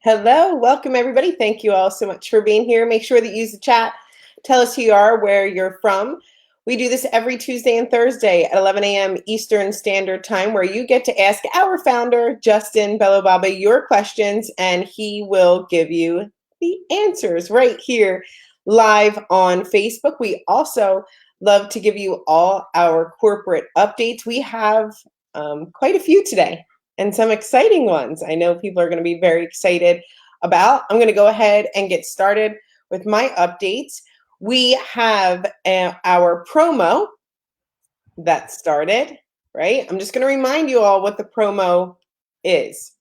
Hello, welcome everybody. Thank you all so much for being here. Make sure that you use the chat. Tell us who you are, where you're from. We do this every Tuesday and Thursday at 11 a.m. Eastern Standard Time, where you get to ask our founder, Justin Bellobaba, your questions, and he will give you the answers right here live on Facebook. We also love to give you all our corporate updates. We have quite a few today, and some exciting ones I know people are going to be very excited about. I'm going to go ahead and get started with my updates. We have our promo that started, right? I'm just going to remind you all what the promo is.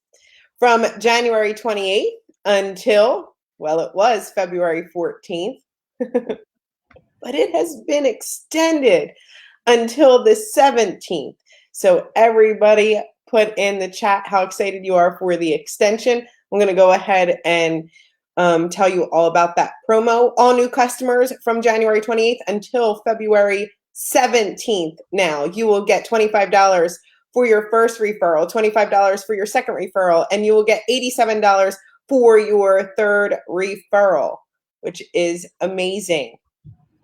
From January 28th until, well, it was February 14th, but it has been extended until the 17th. So everybody put in the chat how excited you are for the extension. I'm going to go ahead and tell you all about that promo. All new customers from January 28th until February 17th. Now you will get $25 for your first referral, $25 for your second referral, and you will get $87 for your third referral, which is amazing,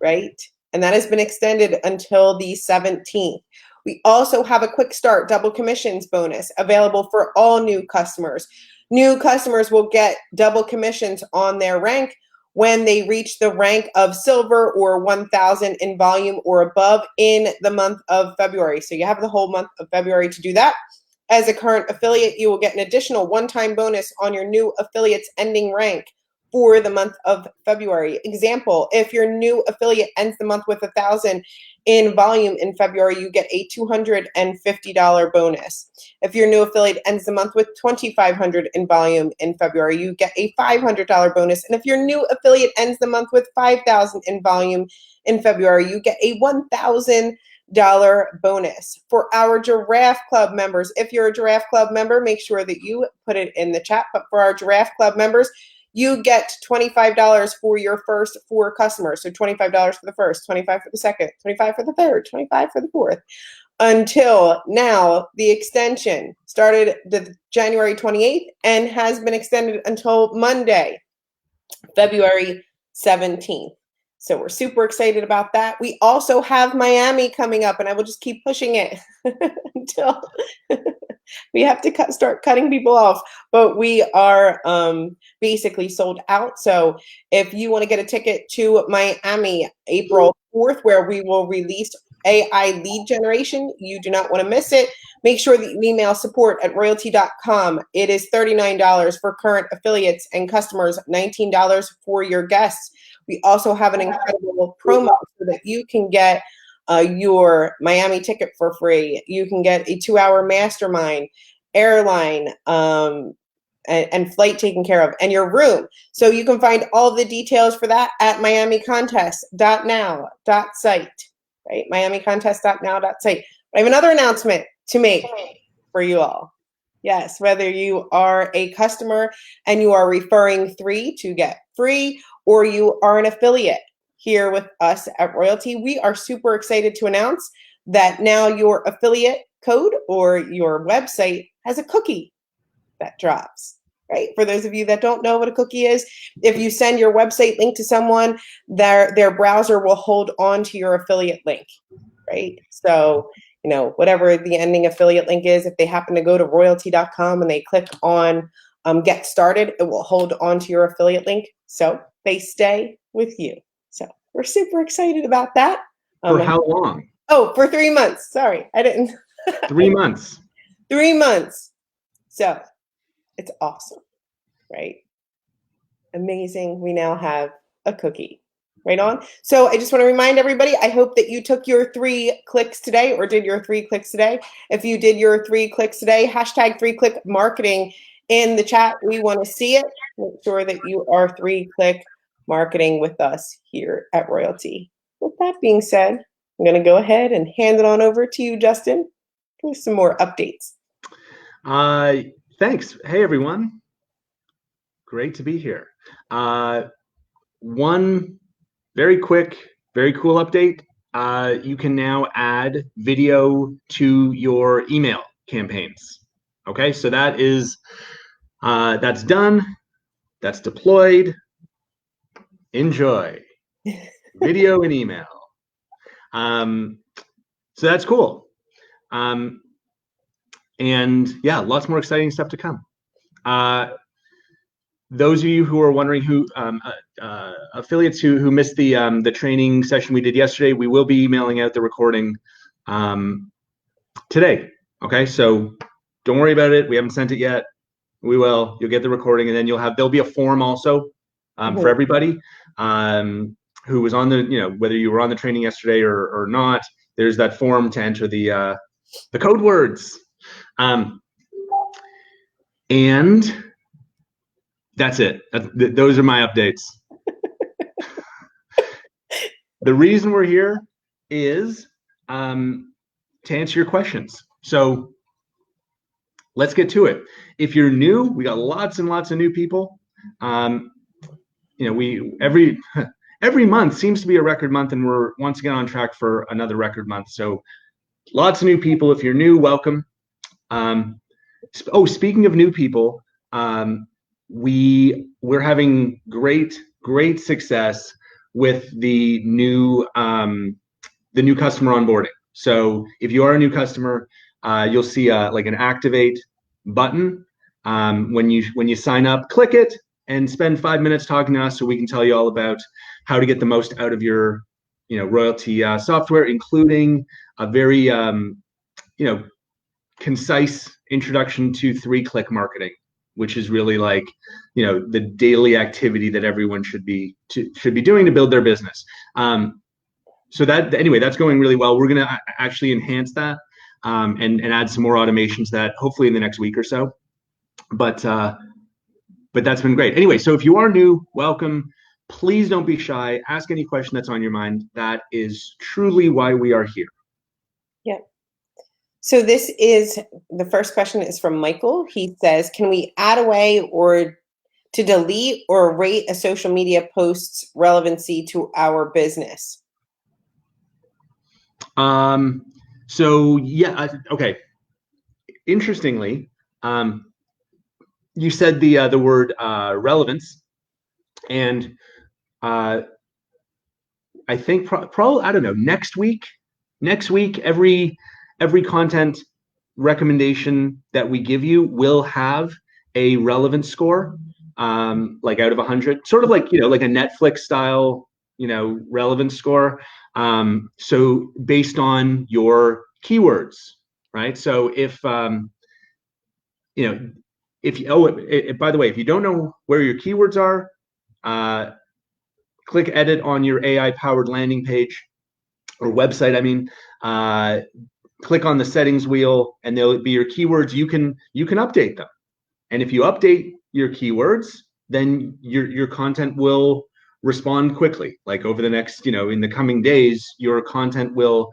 right? And that has been extended until the 17th. We also have a quick start double commissions bonus available for all new customers. New customers will get double commissions on their rank when they reach the rank of silver or 1,000 in volume or above in the month of February. So you have the whole month of February to do that. As a current affiliate, you will get an additional one-time bonus on your new affiliate's ending rank for the month of February. Example, if your new affiliate ends the month with 1,000 in volume in February, you get a $250 bonus. If your new affiliate ends the month with 2,500 in volume in February, you get a $500 bonus. And if your new affiliate ends the month with 5,000 in volume in February, you get a $1,000 bonus. For our Giraffe Club members, if you're a Giraffe Club member, make sure that you put it in the chat. But for our Giraffe Club members, you get $25 for your first 4 customers. So $25 for the first, $25 for the second, $25 for the third, $25 for the fourth. Until now, the extension started the January 28th and has been extended until Monday, February 17th. So we're super excited about that. We also have Miami coming up, and I will just keep pushing it until we have to start cutting people off. But we are basically sold out. So if you want to get a ticket to Miami, April 4th, where we will release AI lead generation, you do not want to miss it. Make sure that you email support@royaltie.com. It is $39 for current affiliates and customers, $19 for your guests. We also have an incredible promo so that you can get your Miami ticket for free. You can get a 2-hour mastermind, airline, and flight taken care of, and your room. So you can find all the details for that at miamicontest.now.site, right? miamicontest.now.site. I have another announcement to make for you all. Yes, whether you are a customer and you are referring 3 to get free, or you are an affiliate here with us at Royaltie, we are super excited to announce that now your affiliate code or your website has a cookie that drops, right? For those of you that don't know what a cookie is, if you send your website link to someone, their browser will hold on to your affiliate link, right? So, you know, whatever the ending affiliate link is, if they happen to go to royaltie.com and they click on get started, it will hold on to your affiliate link. So they stay with you. So we're super excited about that. For how long? Oh, for 3 months. Sorry, I didn't. 3 months. 3 months. So it's awesome, right? Amazing. We now have a cookie. Right on. So I just want to remind everybody, I hope that you took your 3 clicks today or did your 3 clicks today. If you did your 3 clicks today, hashtag 3-click marketing in the chat. We want to see it. Make sure that you are 3-click marketing with us here at Royaltie. With that being said, I'm going to go ahead and hand it on over to you, Justin, for some more updates. Thanks. Hey, everyone. Great to be here. One very quick, very cool update. You can now add video to your email campaigns. Okay, so that is that's done. that's deployed. Enjoy. Video and email. So that's cool. And yeah, lots more exciting stuff to come. Those of you who are wondering who affiliates who missed the training session we did yesterday, we will be emailing out the recording today. Okay, so don't worry about it. We haven't sent it yet. We will. You'll get the recording, and then there'll be a form also for everybody who was on the whether you were on the training yesterday or not. There's that form to enter the code words, and that's it. Those are my updates. The reason we're here is to answer your questions. So let's get to it. If you're new, we got lots and lots of new people. We every month seems to be a record month, and we're once again on track for another record month. So lots of new people. If you're new, welcome. Speaking of new people, we're having great success with the new customer onboarding. So if you are a new customer, you'll see like an activate button when you sign up. Click it and spend 5 minutes talking to us, so we can tell you all about how to get the most out of your Royaltie software, including a very concise introduction to 3-click marketing, which is really like the daily activity that everyone should be doing to build their business. So that's going really well. We're gonna actually enhance that and add some more automations to that hopefully in the next week or so. But that's been great. Anyway, so if you are new, welcome. Please don't be shy. Ask any question that's on your mind. That is truly why we are here. Yeah. So the first question is from Michael. He says, can we add a way or to delete or rate a social media post's relevancy to our business? So yeah, okay. Interestingly, you said the word relevance, and I think probably I don't know, next week every content recommendation that we give you will have a relevance score, like out of 100, sort of like like a Netflix style relevance score. So based on your keywords, right? So if by the way, if you don't know where your keywords are, click edit on your AI powered landing page or website. I mean, click on the settings wheel, and there'll be your keywords. You can update them, and if you update your keywords, then your content will respond quickly. Like over the next in the coming days, your content will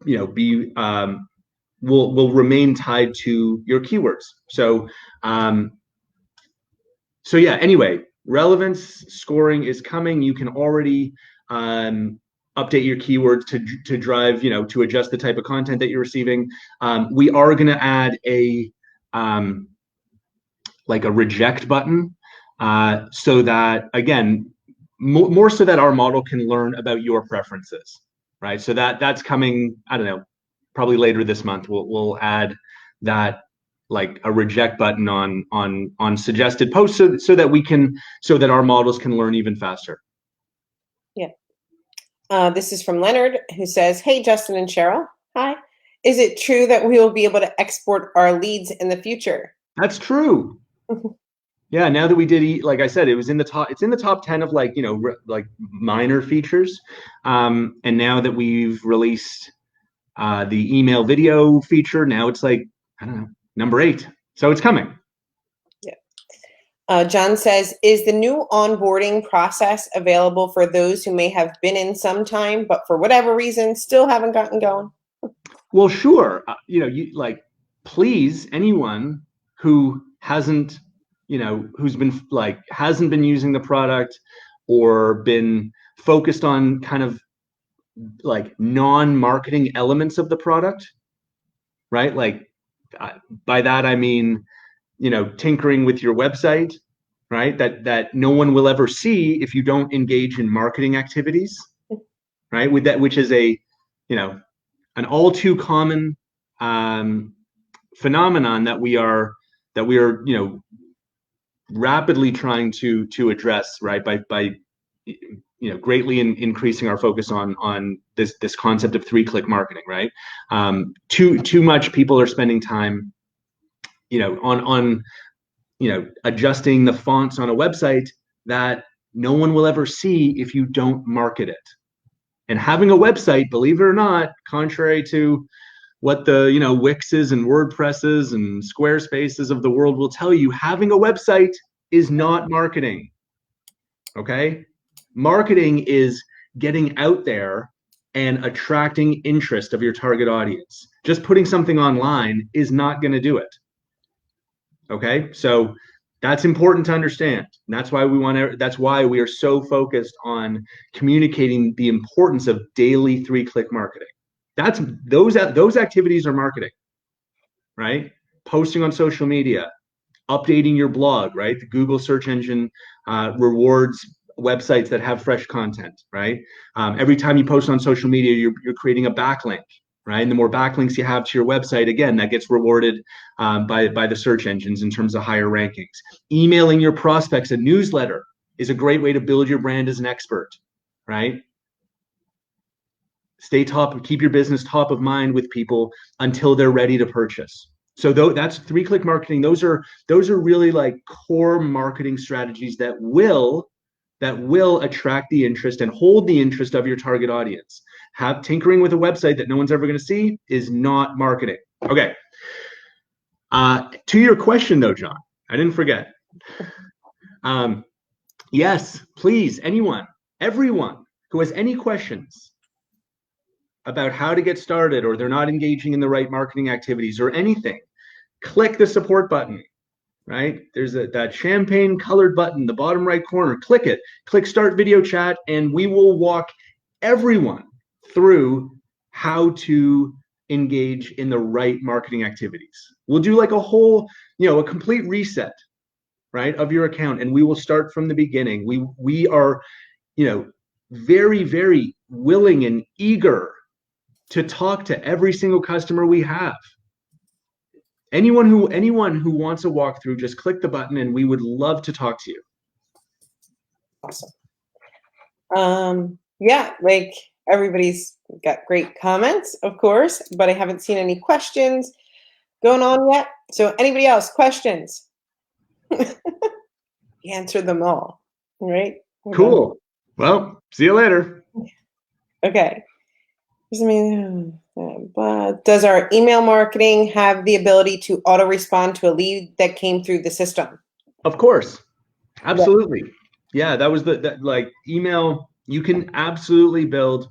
be will remain tied to your keywords. So yeah, anyway, relevance scoring is coming. You can already update your keywords to drive, to adjust the type of content that you're receiving. We are going to add a like a reject button, so that, again, more so that our model can learn about your preferences, right? So that's coming, I don't know, probably later this month. We'll add that, like a reject button on suggested posts, so that our models can learn even faster. Yeah. This is from Leonard, who says, hey, Justin and Cheryl. Hi. Is it true that we will be able to export our leads in the future? That's true. Yeah, now that we did, like I said, it's in the top 10 of like minor features. And now that we've released the email video feature, now it's like, I don't know, number 8. So it's coming. Yeah. John says, is the new onboarding process available for those who may have been in some time, but for whatever reason still haven't gotten going? Well, sure. Please, anyone who hasn't been using the product or been focused on kind of like non-marketing elements of the product, right? Like by that I mean, tinkering with your website, right? That no one will ever see if you don't engage in marketing activities, right? With that, which is a, an all too common phenomenon that we are, rapidly trying to address, right? By greatly increasing our focus on this concept of 3-click marketing, right? Too much people are spending time, on adjusting the fonts on a website that no one will ever see if you don't market it. And having a website, believe it or not, contrary to what the Wixes and WordPresses and Squarespaces of the world will tell you, having a website is not marketing. Okay? Marketing is getting out there and attracting interest of your target audience. Just putting something online is not going to do it. Okay? So that's important to understand. And that's why we are so focused on communicating the importance of daily 3-click marketing. Those activities are marketing, right? Posting on social media, updating your blog, right? The Google search engine rewards websites that have fresh content, right? Every time you post on social media, you're creating a backlink, right? And the more backlinks you have to your website, again, that gets rewarded by the search engines in terms of higher rankings. Emailing your prospects a newsletter is a great way to build your brand as an expert, right? Keep your business top of mind with people until they're ready to purchase. So that's 3-click marketing. Those are really like core marketing strategies that will attract the interest and hold the interest of your target audience. Tinkering with a website that no one's ever going to see is not marketing. Okay. To your question though, John, I didn't forget. Yes, please, everyone who has any questions about how to get started, or they're not engaging in the right marketing activities or anything, click the support button, right? There's that champagne colored button, the bottom right corner. Click it, click start video chat, and we will walk everyone through how to engage in the right marketing activities. We'll do like a complete reset, right, of your account, and we will start from the beginning. We are, very, very willing and eager to talk to every single customer we have. Anyone who wants a walkthrough, just click the button and we would love to talk to you. Awesome. Yeah, like everybody's got great comments, of course, but I haven't seen any questions going on yet. So anybody else, questions? You answered them all, right? Cool. Well, see you later. Okay. Does our email marketing have the ability to auto respond to a lead that came through the system? Of course. Absolutely. Yeah, that was like email. You can absolutely build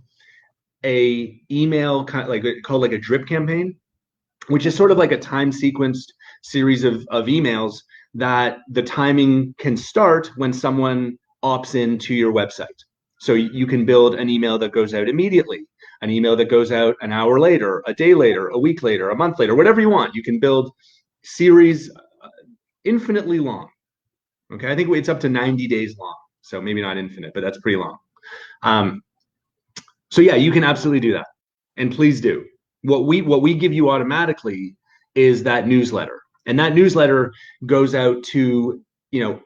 a email called like a drip campaign, which is sort of like a time sequenced series of emails that the timing can start when someone opts into your website. So you can build an email that goes out immediately, an email that goes out an hour later, a day later, a week later, a month later, whatever you want. You can build series infinitely long. Okay, I think it's up to 90 days long. So maybe not infinite, but that's pretty long. So yeah, you can absolutely do that. And please do. What we give you automatically is that newsletter. And that newsletter goes out to,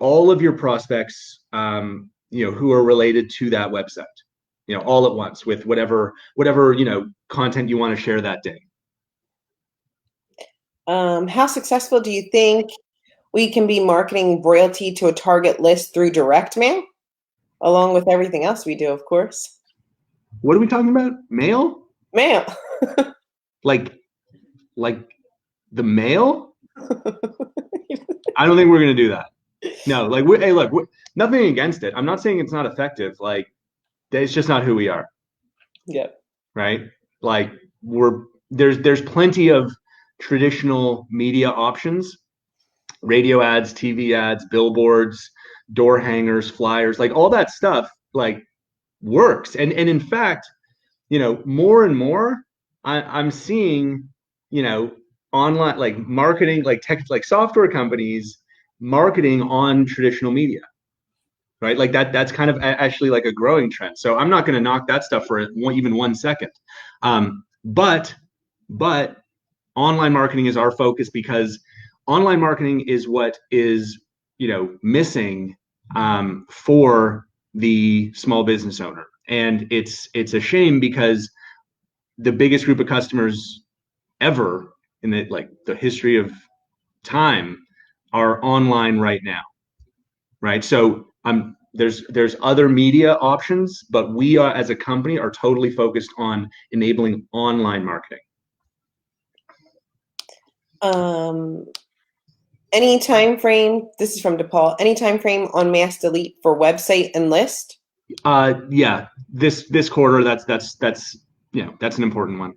all of your prospects, who are related to that website, all at once with whatever, content you want to share that day. How successful do you think we can be marketing Royaltie to a target list through direct mail, along with everything else we do, of course? What are we talking about? Mail? Mail. like the mail? I don't think we're going to do that. No, hey, look, nothing against it. I'm not saying it's not effective. Like, it's just not who we are. Yep. Right? Like, there's plenty of traditional media options, radio ads, TV ads, billboards, door hangers, flyers, like all that stuff, like, works. And in fact, more and more, I'm seeing, online, like marketing, like tech, like software companies marketing on traditional media, right? Like that's kind of actually like a growing trend. So I'm not going to knock that stuff for even 1 second. But online marketing is our focus because online marketing is what is, missing for the small business owner. And it's a shame because the biggest group of customers ever in the history of time are online right now, right? So there's other media options, but we are, as a company, are totally focused on enabling online marketing. Any time frame? This is from DePaul. Any time frame on mass delete for website and list? Yeah, this quarter, that's an important one.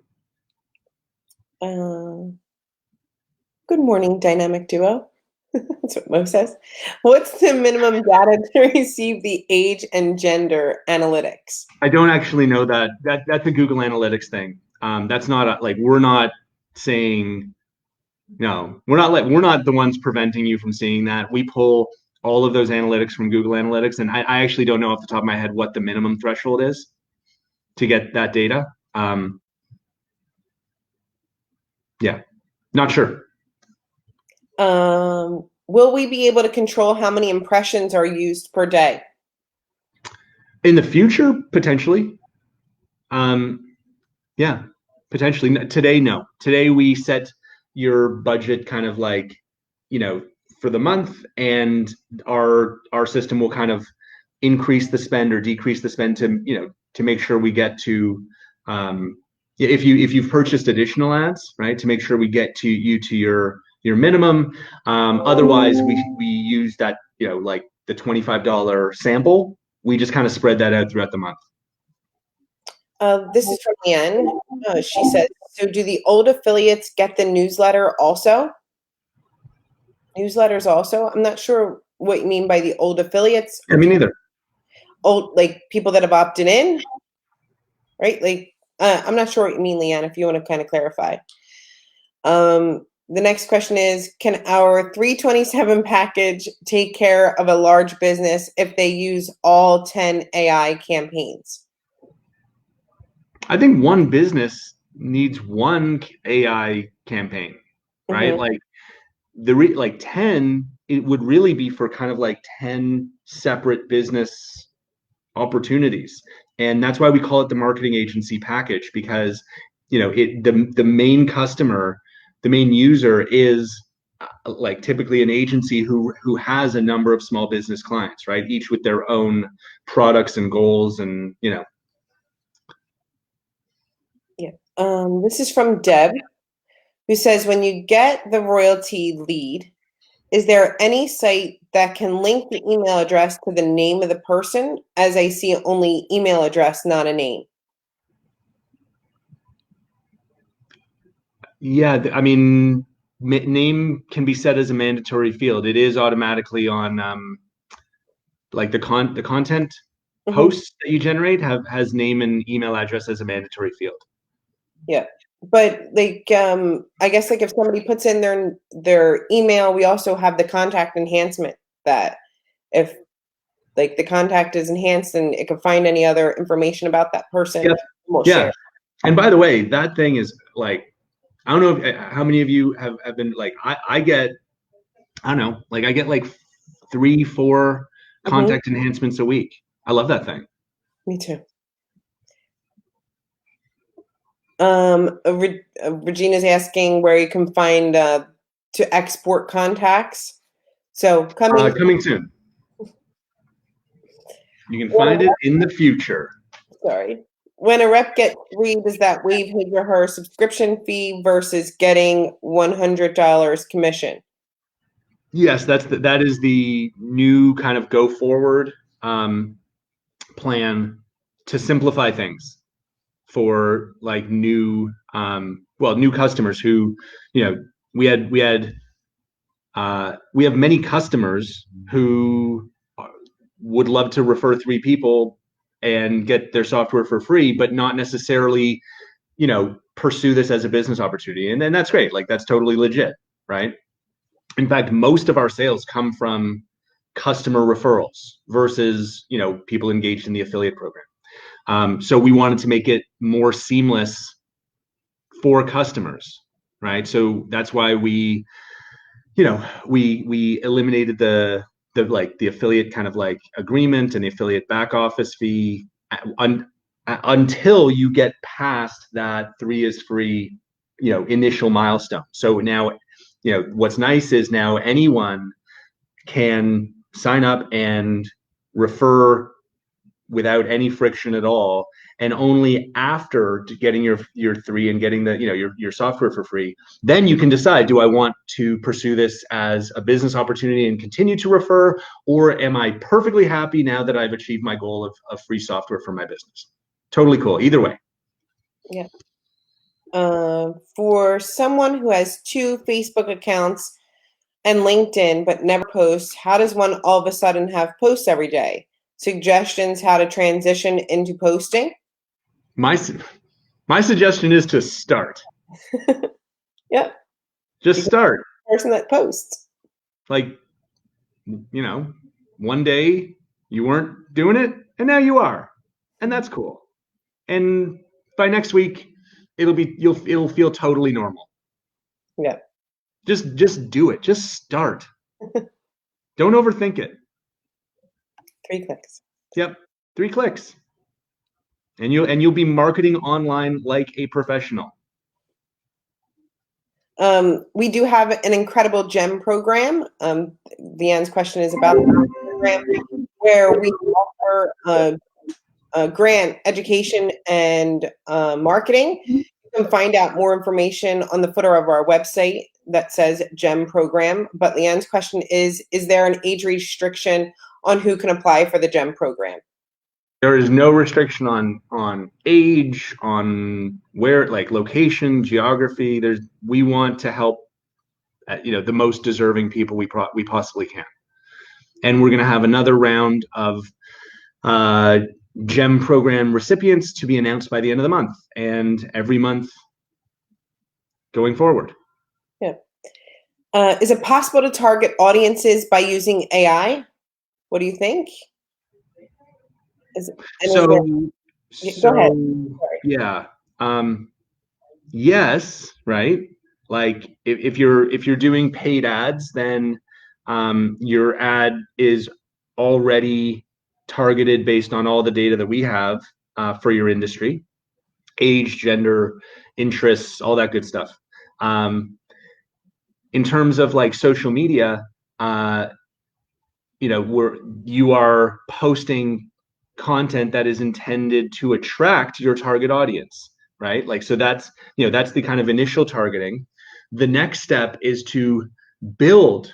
Good morning, dynamic duo. That's what Mo says. What's the minimum data to receive the age and gender analytics? I don't actually know that. That's a Google Analytics thing. That's not we're not saying no. We're not the ones preventing you from seeing that. We pull all of those analytics from Google Analytics, and I actually don't know off the top of my head what the minimum threshold is to get that data. Yeah, not sure. Will we be able to control how many impressions are used per day? In the future, potentially. Yeah, potentially. Today, no. Today we set your budget kind of for the month, and our system will kind of increase the spend or decrease the spend to make sure we get to if you've purchased additional ads, right, to make sure we get to your minimum. Otherwise, we use that like the $25 sample. We just kind of spread that out throughout the month. This is from Anne. She says, so do the old affiliates get the newsletter also? Newsletters also? I'm not sure what you mean by the old affiliates. Yeah, me neither. Old, like people that have opted in, right? Like, I'm not sure what you mean, Leanne, if you want to kind of clarify. The next question is, can our 327 package take care of a large business if they use all 10 AI campaigns? I think one business needs one AI campaign, right? Mm-hmm. Like 10, it would really be for kind of like 10 separate business opportunities. And that's why we call it the marketing agency package, because the main customer, the main user is like typically an agency who has a number of small business clients, right? Each with their own products and goals and Yeah. This is from Deb, who says, when you get the royalty lead, is there any site that can link the email address to the name of the person, as I see only email address, not a name? Yeah, I mean, name can be set as a mandatory field. It is automatically on like the content Mm-hmm. posts that you generate has name and email address as a mandatory field. Yeah. But I guess if somebody puts in their email, we also have the contact enhancement that if the contact is enhanced and it can find any other information about that person, yep. we'll Yeah. share. And by the way, that thing is I don't know how many of you have been I get, I don't know, I get 3-4 contact enhancements a week. I love that thing. Me too. Regina's asking where you can find to export contacts. So coming soon. You can find it in the future. Sorry. When a rep gets free, does that waive his or her subscription fee versus getting $100 commission? Yes, that is the new kind of go forward plan to simplify things for new customers who we have many customers who would love to refer 3 people and get their software for free, but not necessarily pursue this as a business opportunity. And then that's great, that's totally legit, right? In fact, most of our sales come from customer referrals versus, people engaged in the affiliate program. So we wanted to make it more seamless for customers, right? So that's why we eliminated the affiliate kind of like agreement and the affiliate back office fee until you get past that 3 is free, initial milestone. So now, what's nice is now anyone can sign up and refer without any friction at all, and only after getting your 3 and getting your software for free, then you can decide, do I want to pursue this as a business opportunity and continue to refer, or am I perfectly happy now that I've achieved my goal of free software for my business? Totally cool either way. Yeah. For someone who has 2 Facebook accounts and LinkedIn but never posts, how does one all of a sudden have posts every day? Suggestions how to transition into posting? My suggestion is to start. Yep. Just start. Person that posts. Like, one day you weren't doing it and now you are. And that's cool. And by next week, it'll feel totally normal. Yeah. Just do it. Just start. Don't overthink it. 3 clicks. Yep. 3 clicks. And you'll be marketing online like a professional. We do have an incredible GEM program. Leanne's question is about the program where we offer grant education and marketing. You can find out more information on the footer of our website that says GEM program. But Leanne's question is there an age restriction on who can apply for the GEM program? There is no restriction on age, on where, like location, geography. We want to help, the most deserving people we possibly can. And we're going to have another round of GEM program recipients to be announced by the end of the month, and every month going forward. Yeah. Is it possible to target audiences by using AI? What do you think? Go ahead. Sorry. Yeah. Yes, right. Like if you're doing paid ads, then your ad is already targeted based on all the data that we have for your industry, age, gender, interests, all that good stuff. In terms of like social media, you are posting content that is intended to attract your target audience, right? Like, so that's the kind of initial targeting. The next step is to build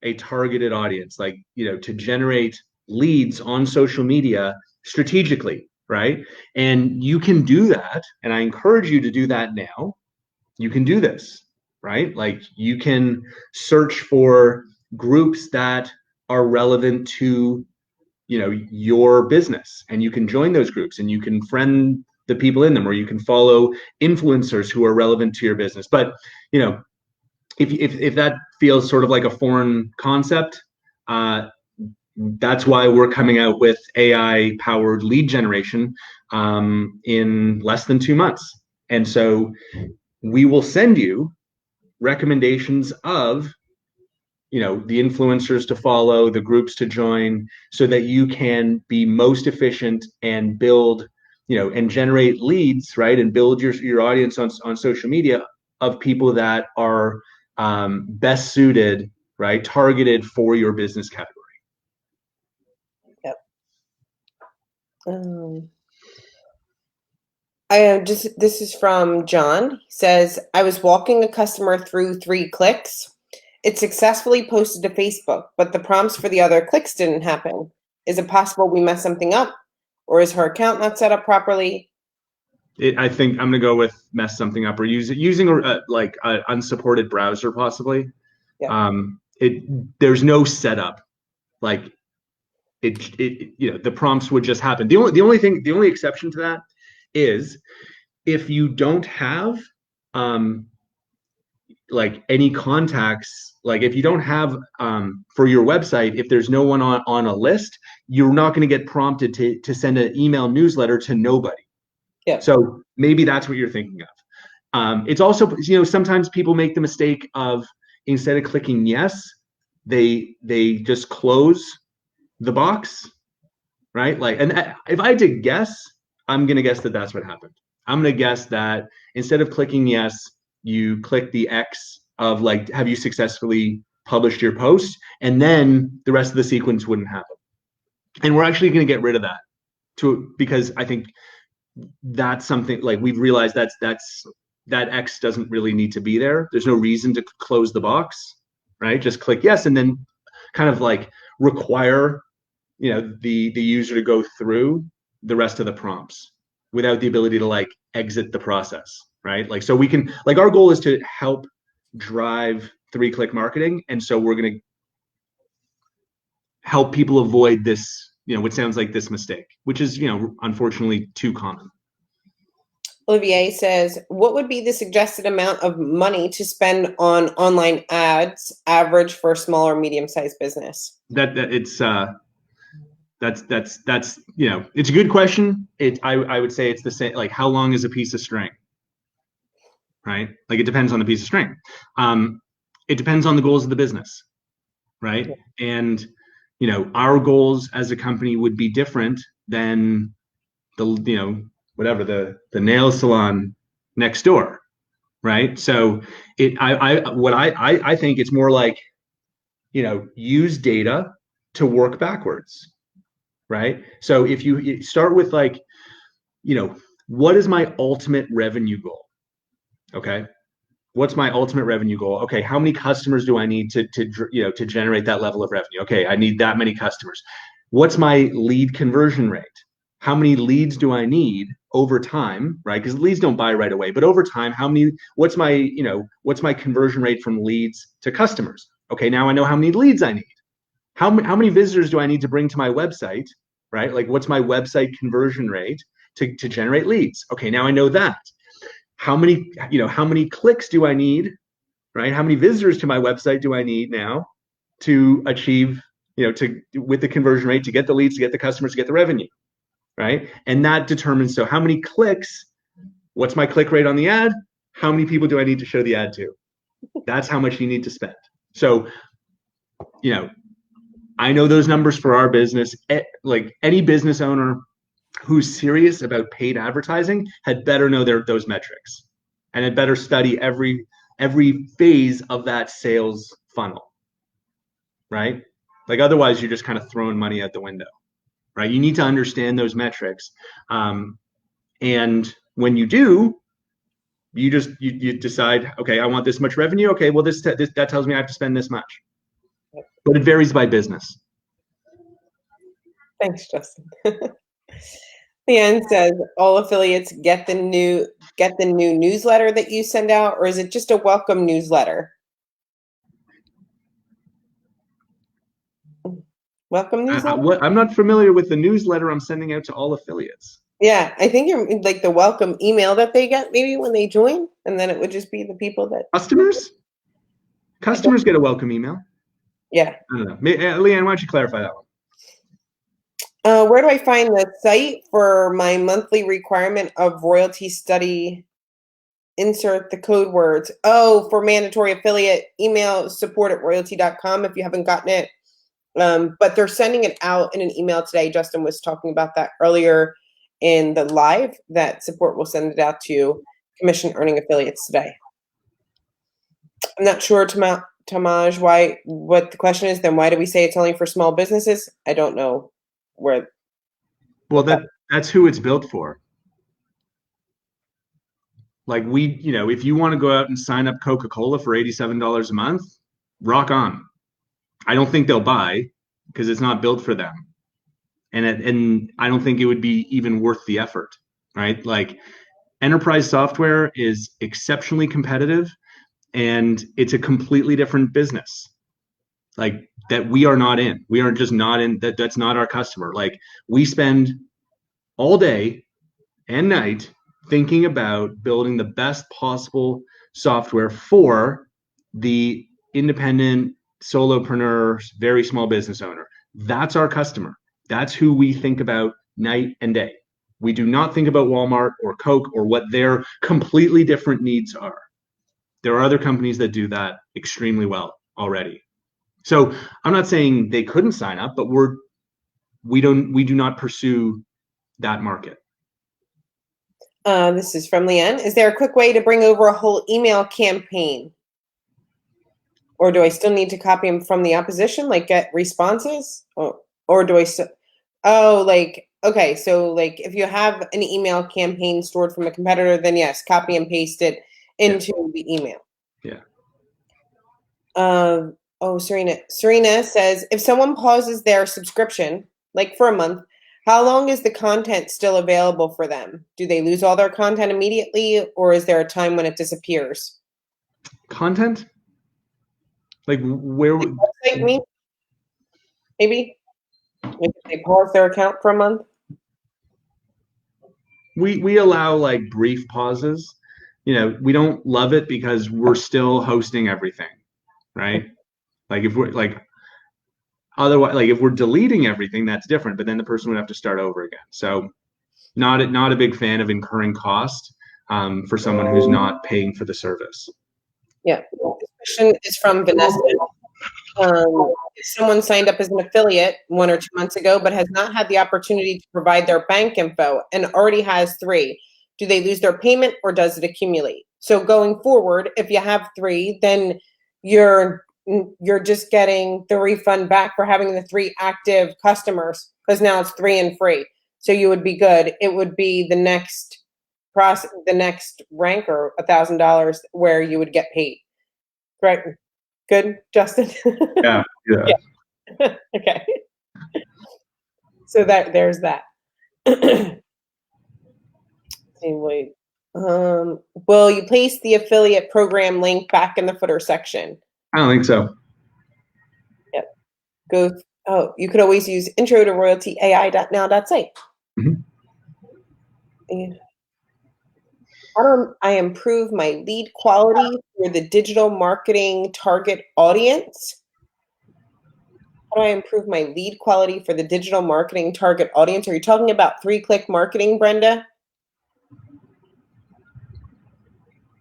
a targeted audience, like, to generate leads on social media strategically, right? And you can do that. And I encourage you to do that now. You can do this, right? Like, you can search for groups that are relevant to your business, and you can join those groups, and you can friend the people in them, or you can follow influencers who are relevant to your business. But if that feels sort of like a foreign concept, that's why we're coming out with AI powered lead generation in less than 2 months. And so we will send you recommendations of the influencers to follow, the groups to join, so that you can be most efficient and build, and generate leads, right? And build your audience on social media of people that are best suited, right? Targeted for your business category. Yep. This is from John. He says, I was walking a customer through 3 clicks. It successfully posted to Facebook, but the prompts for the other clicks didn't happen. Is it possible we messed something up? Or is her account not set up properly? I think I'm going to go with mess something up, or using like an unsupported browser, possibly. Yeah. There's no setup. Like the prompts would just happen. The only exception to that is if you don't have like any contacts, like if you don't have for your website, if there's no one on a list, you're not going to get prompted to send an email newsletter to nobody. Yeah. So maybe that's what you're thinking of. It's also, sometimes people make the mistake of, instead of clicking yes, they just close the box, right? Like, and if I had to guess, I'm going to guess that that's what happened. I'm going to guess that instead of clicking yes, you click the X of like, have you successfully published your post? And then the rest of the sequence wouldn't happen. And we're actually going to get rid of that because I think that's something like we've realized that X doesn't really need to be there. There's no reason to close the box, right? Just click yes, and then kind of like require, the user to go through the rest of the prompts without the ability to like exit the process, right? Like, so we can, like, our goal is to help drive 3-click marketing. And so we're going to help people avoid this, what sounds like this mistake, which is, unfortunately too common. Olivier says, what would be the suggested amount of money to spend on online ads average for a small or medium-sized business? That's it's a good question. I would say it's the same, like, how long is a piece of string, right? Like, it depends on the piece of string. It depends on the goals of the business, right? And our goals as a company would be different than the whatever the nail salon next door, right? So I think it's more like, use data to work backwards, right? So if you start with like, what is my ultimate revenue goal? Okay. What's my ultimate revenue goal? Okay. How many customers do I need to generate that level of revenue? Okay. I need that many customers. What's my lead conversion rate? How many leads do I need over time, right? Because leads don't buy right away, but over time, what's my conversion rate from leads to customers? Okay. Now I know how many leads I need. How many visitors do I need to bring to my website, right? Like, what's my website conversion rate to generate leads? Okay, now I know that. How many clicks do I need, right? How many visitors to my website do I need now to achieve, with the conversion rate, to get the leads, to get the customers, to get the revenue, right? And that determines, so how many clicks, what's my click rate on the ad? How many people do I need to show the ad to? That's how much you need to spend. So, I know those numbers for our business. Like, any business owner who's serious about paid advertising had better know those metrics, and had better study every phase of that sales funnel, right? Like, otherwise you're just kind of throwing money out the window, right? You need to understand those metrics. And when you do, you decide, okay, I want this much revenue. Okay, well, that tells me I have to spend this much. But it varies by business. Thanks, Justin. Leanne says, all affiliates get the new newsletter that you send out, or is it just a welcome newsletter? Welcome newsletter? I'm not familiar with the newsletter I'm sending out to all affiliates. Yeah, I think you're like the welcome email that they get maybe when they join, and then it would just be the people that customers get a welcome email. Yeah. I don't know. Leanne, why don't you clarify that one? Where do I find the site for my monthly requirement of royalty study? Insert the code words. Oh, for mandatory affiliate, email support@royaltie.com if you haven't gotten it. But they're sending it out in an email today. Justin was talking about that earlier in the live, that support will send it out to commission earning affiliates today. I'm not sure, Tamaj, what the question is. Then why do we say it's only for small businesses? I don't know where. Well, that's who it's built for. Like, if you want to go out and sign up Coca-Cola for $87 a month, rock on. I don't think they'll buy because it's not built for them. And I don't think it would be even worth the effort, right? Like, enterprise software is exceptionally competitive, and it's a completely different business, like, that we are not in. We are just not in. That's not our customer. Like, we spend all day and night thinking about building the best possible software for the independent solopreneur, very small business owner. That's our customer. That's who we think about night and day. We do not think about Walmart or Coke or what their completely different needs are. There are other companies that do that extremely well already. So I'm not saying they couldn't sign up, but we do not pursue that market. This is from Leanne. Is there a quick way to bring over a whole email campaign? Or do I still need to copy them from the opposition, like get responses? Or do I still, okay, so like if you have an email campaign stored from a competitor, then yes, copy and paste it into the email. Yeah. Serena says, if someone pauses their subscription, like for a month, how long is the content still available for them? Do they lose all their content immediately, or is there a time when it disappears? Content? Like where would website, me? Maybe? Like if they pause their account for a month? we allow like brief pauses. We don't love it because we're still hosting everything, right? Like if we're like otherwise, like if we're deleting everything, that's different, but then the person would have to start over again. So not a big fan of incurring cost for someone who's not paying for the service. Yeah. This question is from Vanessa. If someone signed up as an affiliate 1 or 2 months ago, but has not had the opportunity to provide their bank info and already has 3, do they lose their payment or does it accumulate? So going forward, if you have 3, then you're just getting the refund back for having the 3 active customers, because now it's 3 and free. So you would be good. It would be the next rank, or $1,000 where you would get paid. Right. Good, Justin? Yeah. Okay. So there's that. Wait. Will you place the affiliate program link back in the footer section? I don't think so. Yep. You could always use intro to royaltyai.now.site. Mm-hmm. Yeah. How do I improve my lead quality for the digital marketing target audience? How do I improve my lead quality for the digital marketing target audience? Are you talking about 3-click marketing, Brenda?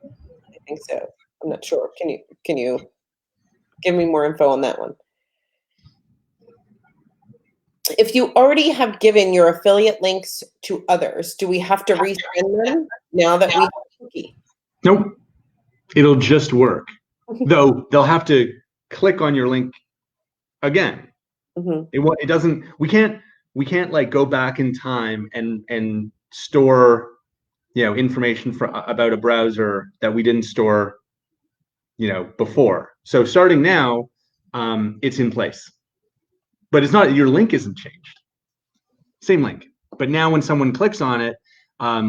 I think so. I'm not sure. Can you give me more info on that one? If you already have given your affiliate links to others, do we have to resend them now that we have a cookie? Nope. It'll just work. Though they'll have to click on your link again. Mm-hmm. It doesn't. We can't like go back in time and store information about a browser that we didn't store before. So starting now, it's in place, but it's not, your link isn't changed. Same link, but now when someone clicks on it,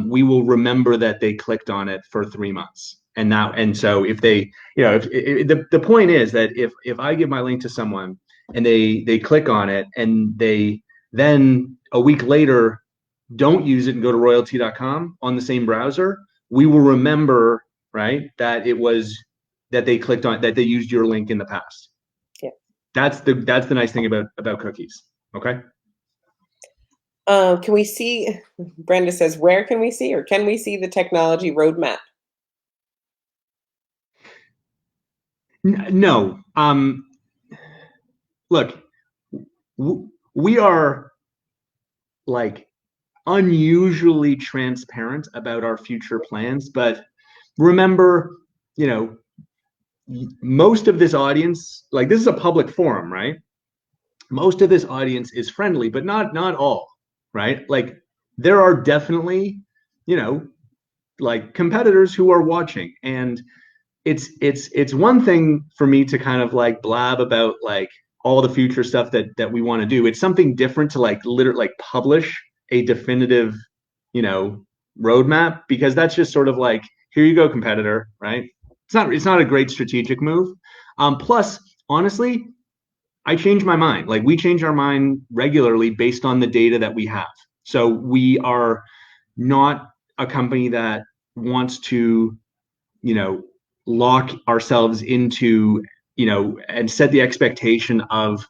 we will remember that they clicked on it for 3 months. And so if they, if the point is that if I give my link to someone and they click on it and they then a week later don't use it and go to royalty.com on the same browser, we will remember, right, that it was that they clicked on, that they used your link in the past. Yeah. That's the nice thing about cookies. Okay. Can we see, Brenda says, where can we see, or can we see the technology roadmap? No. Look, we are like unusually transparent about our future plans, but remember, most of this audience, like this is a public forum, right? Most of this audience is friendly, but not all, right? Like there are definitely, like competitors who are watching, and it's one thing for me to kind of like blab about like all the future stuff that we want to do. It's something different to like literally like publish a definitive, roadmap, because that's just sort of like, here you go, competitor, right? It's not a great strategic move. Plus, honestly, I change my mind. Like we change our mind regularly based on the data that we have. So we are not a company that wants to, lock ourselves into, and set the expectation of,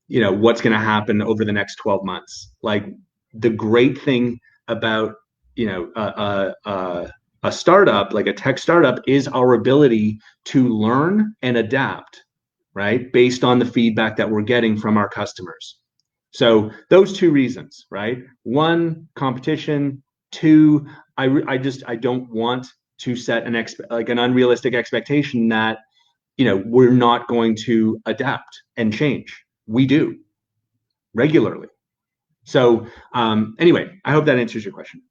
what's going to happen over the next 12 months. Like, the great thing about, a startup, like a tech startup, is our ability to learn and adapt, right? Based on the feedback that we're getting from our customers. So those two reasons, right? One, competition. Two, I don't want to set an unrealistic expectation that, we're not going to adapt and change. We do regularly. So anyway, I hope that answers your question.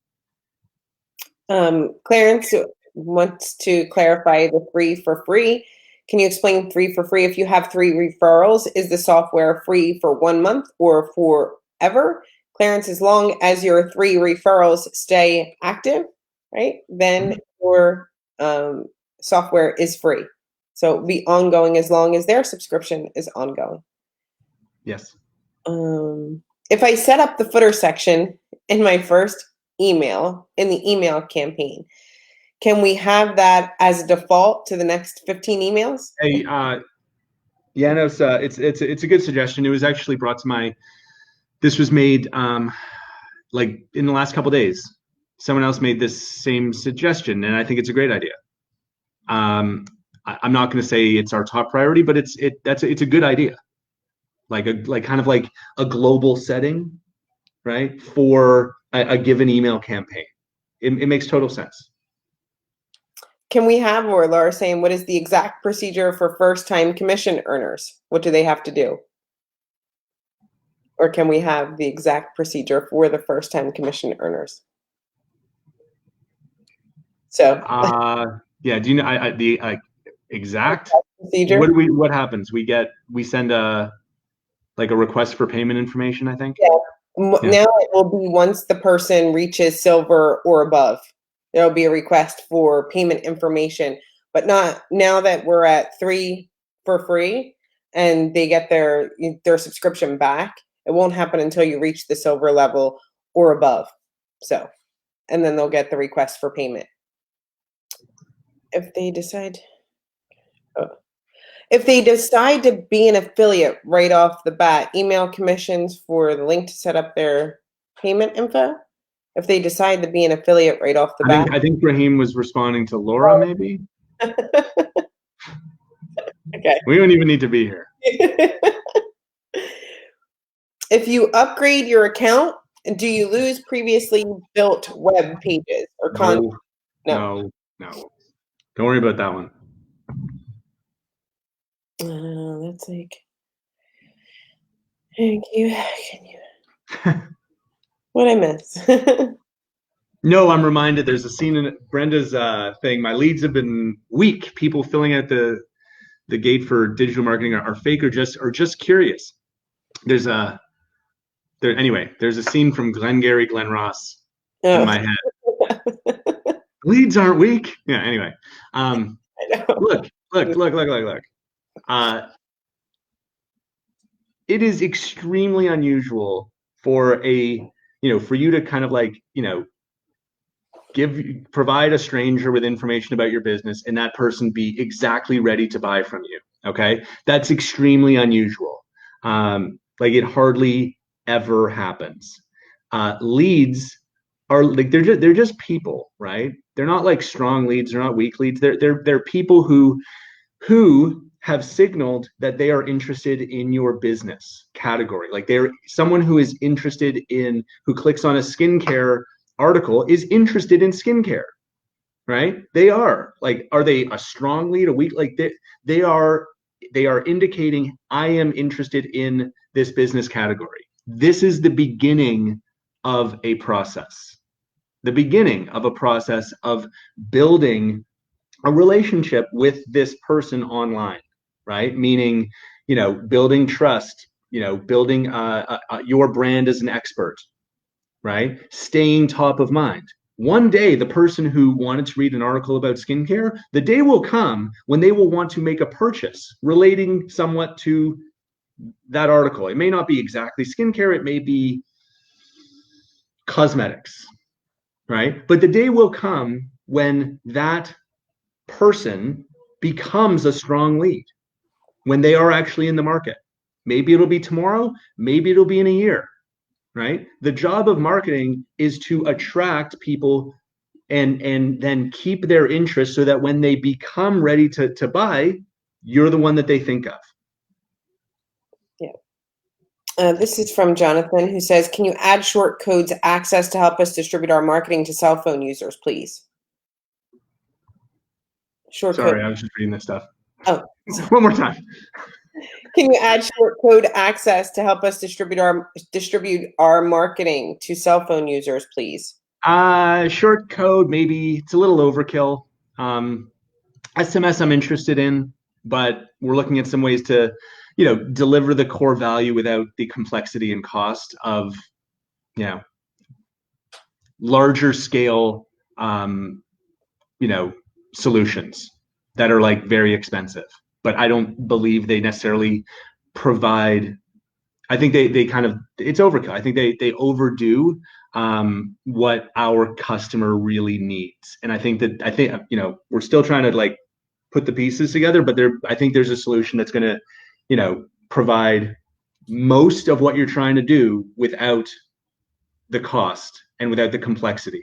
Clarence wants to clarify the 3 for free. Can you explain 3 for free? If you have 3 referrals, is the software free for 1 month or forever? Clarence, as long as your 3 referrals stay active, right, then your software is free. So it'll be ongoing as long as their subscription is ongoing. Yes. If I set up the footer section in my first email, in the email campaign, can we have that as a default to the next 15 emails? Hey, yeah, no, it's a good suggestion. It was actually brought to this was made like in the last couple of days. Someone else made this same suggestion, and I think it's a great idea. I'm not going to say it's our top priority, but it's a good idea. Like kind of like a global setting, right, for a given email campaign. It makes total sense. Can we have, or Laura saying, what is the exact procedure for first-time commission earners? What do they have to do? Or can we have the exact procedure for the first-time commission earners? So, yeah. Do you know the exact procedure? What happens? We send a request for payment information, I think. Yeah. Now it will be once the person reaches silver or above, there will be a request for payment information, but not now that we're at 3 for free and they get their subscription back. It won't happen until you reach the silver level or above. So, and then they'll get the request for payment. If they decide to be an affiliate right off the bat, email commissions for the link to set up their payment info. If they decide to be an affiliate right off the bat. I think Raheem was responding to Laura, maybe. Okay. We don't even need to be here. If you upgrade your account, do you lose previously built web pages or content? No. Don't worry about that one. That's like, thank you. Can you? What I miss? No, I'm reminded. There's a scene in Brenda's thing. My leads have been weak. People filling out the gate for digital marketing are fake or just curious. There's a scene from Glengarry Glen Ross in my head. Leads aren't weak. Yeah. Anyway, look. It is extremely unusual for you to kind of provide a stranger with information about your business and that person be exactly ready to buy from you. Okay, that's extremely unusual. It hardly ever happens. Leads are they're just people, right? They're not like strong leads. They're not weak leads. They're people who have signaled that they are interested in your business category. Like they're someone who is interested in, who clicks on a skincare article is interested in skincare, right? They are they a strong lead, a weak? They are indicating, I am interested in this business category. This is the beginning of a process. The beginning of a process of building a relationship with this person online, right? Meaning, building trust, building your brand as an expert, right? Staying top of mind. One day, the person who wanted to read an article about skincare, the day will come when they will want to make a purchase relating somewhat to that article. It may not be exactly skincare, it may be cosmetics, right? But the day will come when that person becomes a strong lead when they are actually in the market. Maybe it'll be tomorrow, maybe it'll be in a year, right? The job of marketing is to attract people and then keep their interest so that when they become ready to buy, you're the one that they think of. Yeah. This is from Jonathan, who says, can you add short codes access to help us distribute our marketing to cell phone users, please? Short Sorry, code. I was just reading this stuff. Oh, one more time. Can you add short code access to help us distribute our marketing to cell phone users, please? Short code, maybe it's a little overkill. SMS I'm interested in, but we're looking at some ways to, deliver the core value without the complexity and cost of, larger scale, solutions that are like very expensive. But I don't believe they necessarily provide. I think they kind of, it's overkill. I think they overdo what our customer really needs. And I think we're still trying to like put the pieces together, but I think there's a solution that's going to, provide most of what you're trying to do without the cost and without the complexity.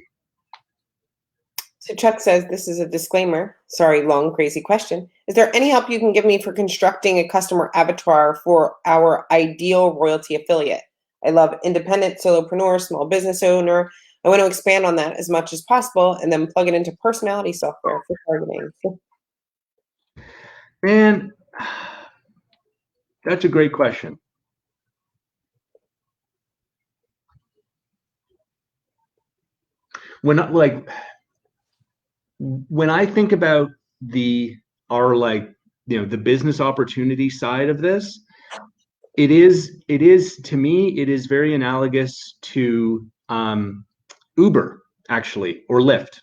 So Chuck says, this is a disclaimer. Sorry, long, crazy question. Is there any help you can give me for constructing a customer avatar for our ideal royalty affiliate? I love independent, solopreneur, small business owner. I want to expand on that as much as possible and then plug it into personality software for targeting. Man, that's a great question. When I think about the business opportunity side of this, it is to me, it is very analogous to Uber, actually, or Lyft,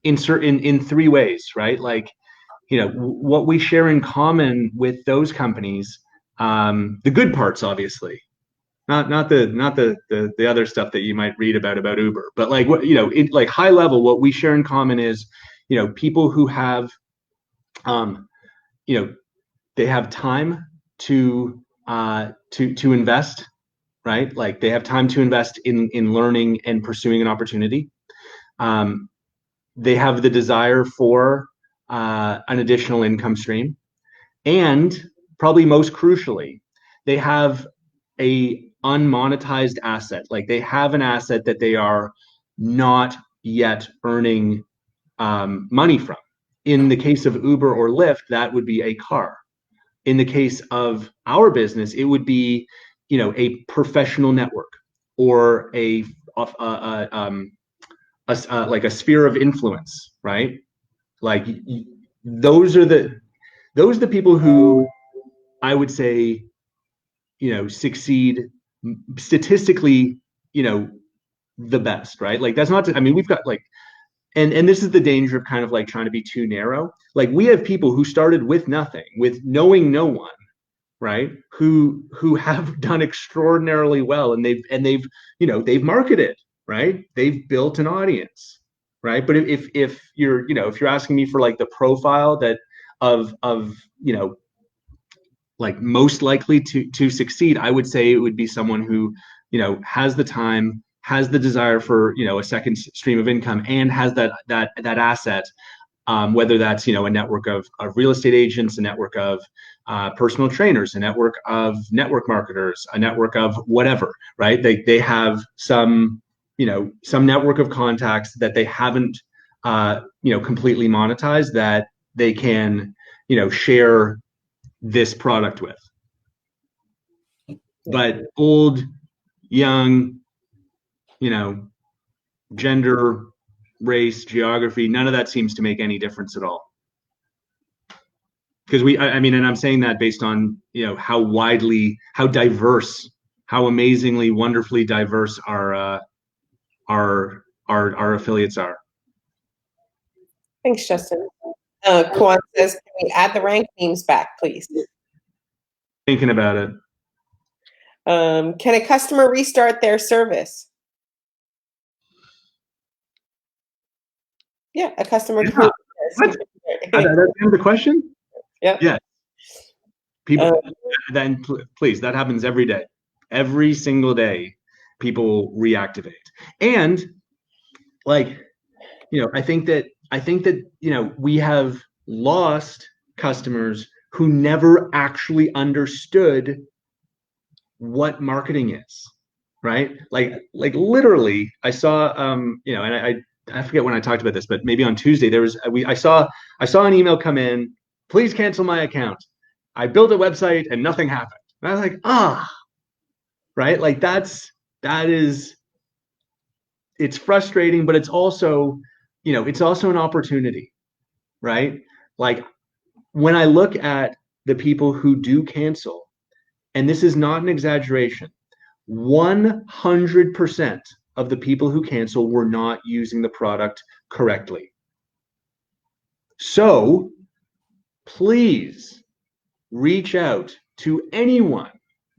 in three ways, right? Like, what we share in common with those companies, the good parts, obviously, not the other stuff that you might read about Uber, but like what, like high level, what we share in common is, people who have, they have time to invest, right? Like they have time to invest in learning and pursuing an opportunity. They have the desire for an additional income stream, and probably most crucially, they have a unmonetized asset. Like they have an asset that they are not yet earning money from. In the case of Uber or Lyft, that would be a car. In the case of our business, it would be, a professional network or like a sphere of influence, right? Like those are the people who I would say, succeed statistically, the best, right? Like that's not to, I mean, we've got like, and this is the danger of kind of like trying to be too narrow. Like we have people who started with nothing, with knowing no one, right? Who have done extraordinarily well, and they've marketed, right? They've built an audience, right? But if you're, if you're asking me for like the profile that of like most likely to succeed, I would say it would be someone who, has the time, has the desire for, a second stream of income, and has that asset, whether that's, a network of real estate agents, a network of personal trainers, a network of network marketers, a network of whatever, right? They have some network of contacts that they haven't completely monetized, that they can, share this product with. But old, young, gender, race, geography, none of that seems to make any difference at all. Because I mean, and I'm saying that based on, how diverse, how amazingly, wonderfully diverse our affiliates are. Thanks, Justin. Kwan says, can we add the rank names back, please? Thinking about it. Can a customer restart their service? Yeah, a customer can. That's the end of the question? Yeah. Yeah. People, then please, that happens every day. Every single day, people reactivate. And like, I think that we have lost customers who never actually understood what marketing is, right? Like literally, I saw and I forget when I talked about this, but maybe on Tuesday I saw an email come in, please cancel my account. I built a website and nothing happened. And I was like, right? Like that is it's frustrating, but it's also, it's also an opportunity, right? Like when I look at the people who do cancel, and this is not an exaggeration, 100% of the people who cancel were not using the product correctly. So please reach out to anyone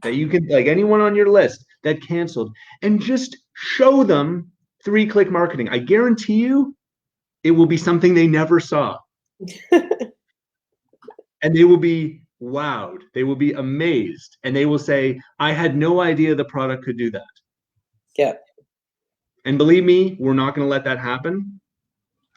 that you can, like anyone on your list that canceled, and just show them 3-click marketing. I guarantee you it will be something they never saw. And they will be wowed. They will be amazed. And they will say, I had no idea the product could do that. Yeah. And believe me, we're not going to let that happen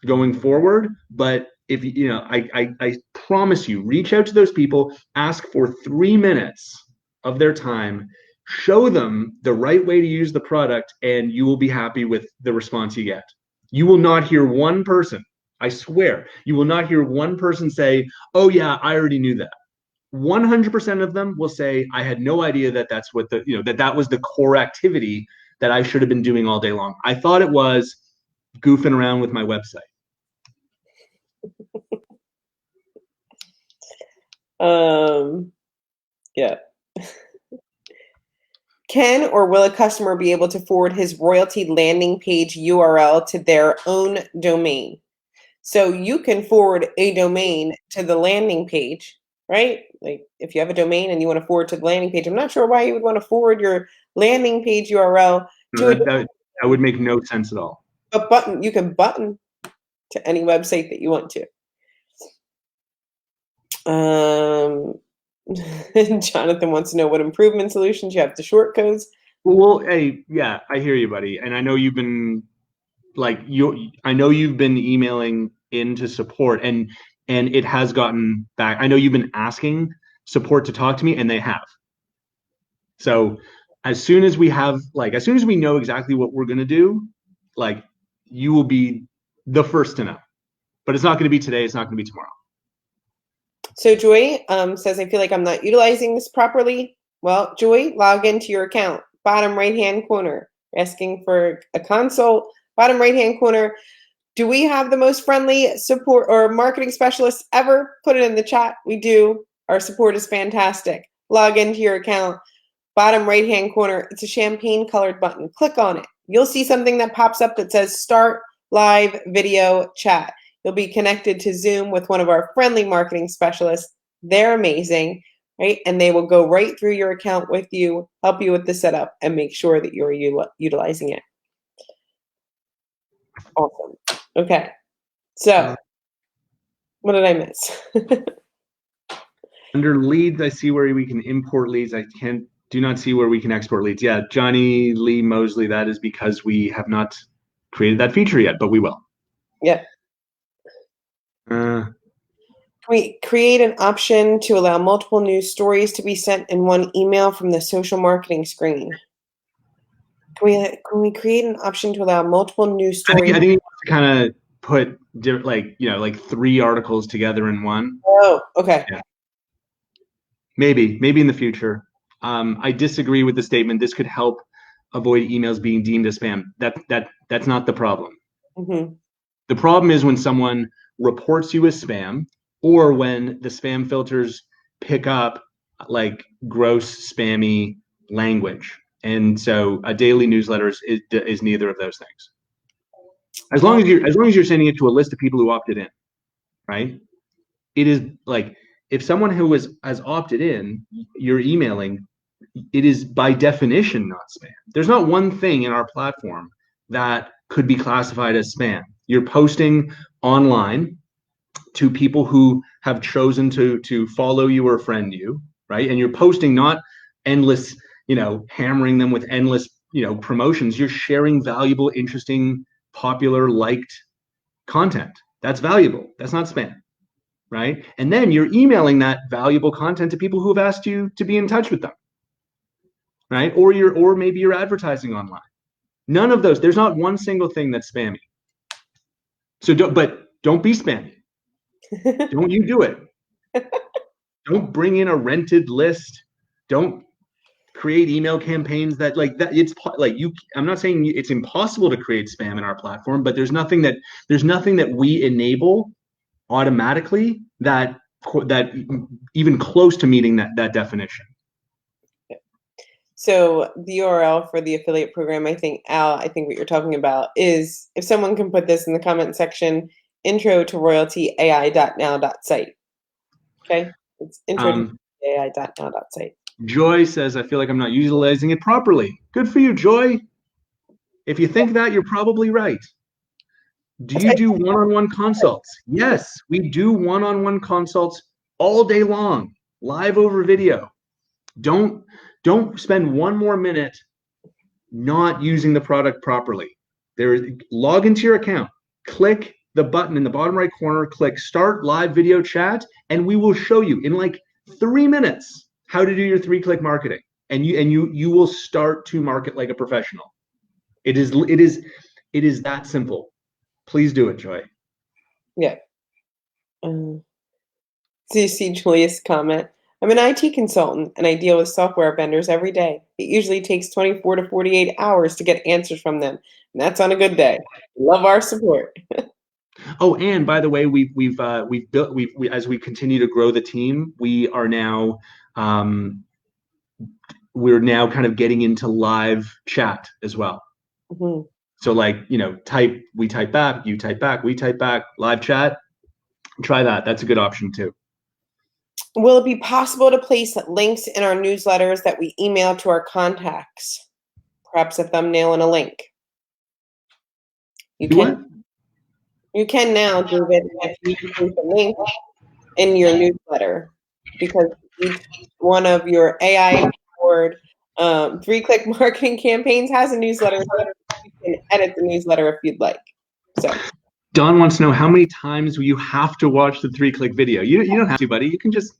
going forward. But if I promise you, reach out to those people, ask for 3 minutes of their time, show them the right way to use the product, and you will be happy with the response you get. You will not hear one person, I swear, you will not hear one person say, oh yeah, I already knew that. 100% of them will say, I had no idea that that's what that was the core activity that I should have been doing all day long. I thought it was goofing around with my website. Yeah. Can or will a customer be able to forward his royalty landing page URL to their own domain? So you can forward a domain to the landing page, right? Like if you have a domain and you want to forward to the landing page, I'm not sure why you would want to forward your landing page URL to that would make no sense at all. a button. You can button to any website that you want to. Jonathan wants to know what improvement solutions you have to short codes. Well, hey, yeah, I hear you, buddy. And I know you've been emailing into support, and it has gotten back. I know you've been asking support to talk to me, and they have. So as soon as we know exactly what we're gonna do, like you will be the first to know. But it's not gonna be today, it's not gonna be tomorrow. So Joy says, I feel like I'm not utilizing this properly. Well, Joy, log into your account. Bottom right-hand corner, asking for a consult. Bottom right-hand corner. Do we have the most friendly support or marketing specialists ever? Put it in the chat. We do. Our support is fantastic. Log into your account. Bottom right-hand corner, it's a champagne colored button. Click on it. You'll see something that pops up that says Start Live Video Chat. You'll be connected to Zoom with one of our friendly marketing specialists. They're amazing, right? And they will go right through your account with you, help you with the setup, and make sure that you're utilizing it. Awesome. Okay. So, what did I miss? Under leads, I see where we can import leads. I do not see where we can export leads. Yeah, Johnny Lee Mosley, that is because we have not created that feature yet, but we will. Yeah. We create an option to allow multiple news stories to be sent in one email from the social marketing screen. Can we create an option to allow multiple news stories? I think you have to kind of put like 3 articles together in one. Oh, okay. Yeah. Maybe in the future. I disagree with the statement. This could help avoid emails being deemed as spam. That's not the problem. Mm-hmm. The problem is when someone reports you as spam, or when the spam filters pick up like gross spammy language. And so a daily newsletter is neither of those things. As long as you're sending it to a list of people who opted in, right? It is like if someone who has opted in, you're emailing, it is by definition not spam. There's not one thing in our platform that could be classified as spam. You're posting online, to people who have chosen to follow you or friend you, right? And you're posting not endless, hammering them with endless, promotions. You're sharing valuable, interesting, popular, liked content. That's valuable. That's not spam, right? And then you're emailing that valuable content to people who have asked you to be in touch with them, right? Or maybe you're advertising online. None of those. There's not one single thing that's spammy. So don't be spammy. Don't you do it. Don't bring in a rented list. Don't create email campaigns that like that. It's like I'm not saying it's impossible to create spam in our platform, but there's nothing that we enable automatically that even close to meeting that definition. So the URL for the affiliate program, I think, Al, what you're talking about is, if someone can put this in the comment section, intro to royaltyai.now.site. Okay? It's intro to ai.now.site. Joy says, I feel like I'm not utilizing it properly. Good for you, Joy. If you think that, you're probably right. Do you do one-on-one consults? Yes, we do one-on-one consults all day long, live over video. Don't spend one more minute not using the product properly. Log into your account, click the button in the bottom right corner, click start live video chat, and we will show you in like 3 minutes how to do your 3-click marketing. And you will start to market like a professional. It is that simple. Please do it, Joy. Yeah. Do you see Julia's comment? I'm an IT consultant and I deal with software vendors every day. It usually takes 24 to 48 hours to get answers from them. And that's on a good day. Love our support. Oh, and by the way, we've built as we continue to grow the team, we're now kind of getting into live chat as well. Mm-hmm. So like, we type back, you type back, we type back, live chat. Try that. That's a good option too. Will it be possible to place links in our newsletters that we email to our contacts? Perhaps a thumbnail and a link. You can now, David, if you place a link in your newsletter, because each one of your AI-powered 3-click marketing campaigns has a newsletter. You can edit the newsletter if you'd like. So Don wants to know how many times you have to watch the 3-click video. You don't have to, buddy. You can just,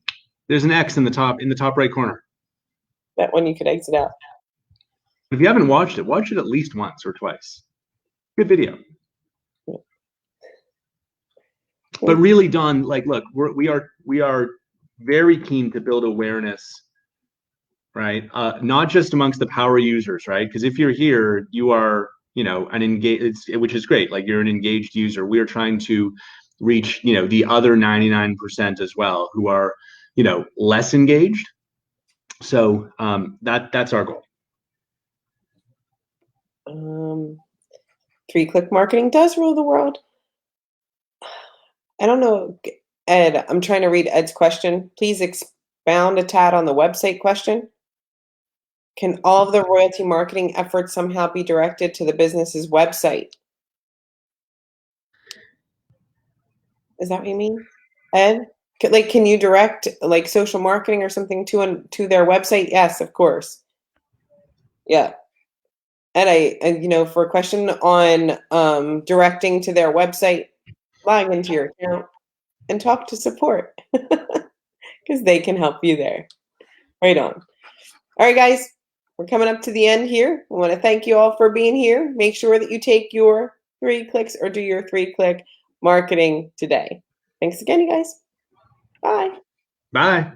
there's an X in the top right corner. That one you could exit out. If you haven't watched it, watch it at least once or twice. Good video. Yeah. But really, Don, like, look, we are very keen to build awareness, right? Not just amongst the power users, right? Because if you're here, you are, an engaged, which is great. Like, you're an engaged user. We are trying to reach, the other 99% as well, who are, less engaged. So that's our goal. 3-click marketing does rule the world. I don't know, Ed, I'm trying to read Ed's question. Please expound a tad on the website question. Can all of the royalty marketing efforts somehow be directed to the business's website? Is that what you mean, Ed? Like, can you direct like social marketing or something to their website? Yes, of course. Yeah. And for a question on directing to their website, log into your account and talk to support because they can help you there. Right on. All right, guys, we're coming up to the end here. I want to thank you all for being here. Make sure that you take your 3 clicks or do your 3-click marketing today. Thanks again, you guys. Bye. Bye.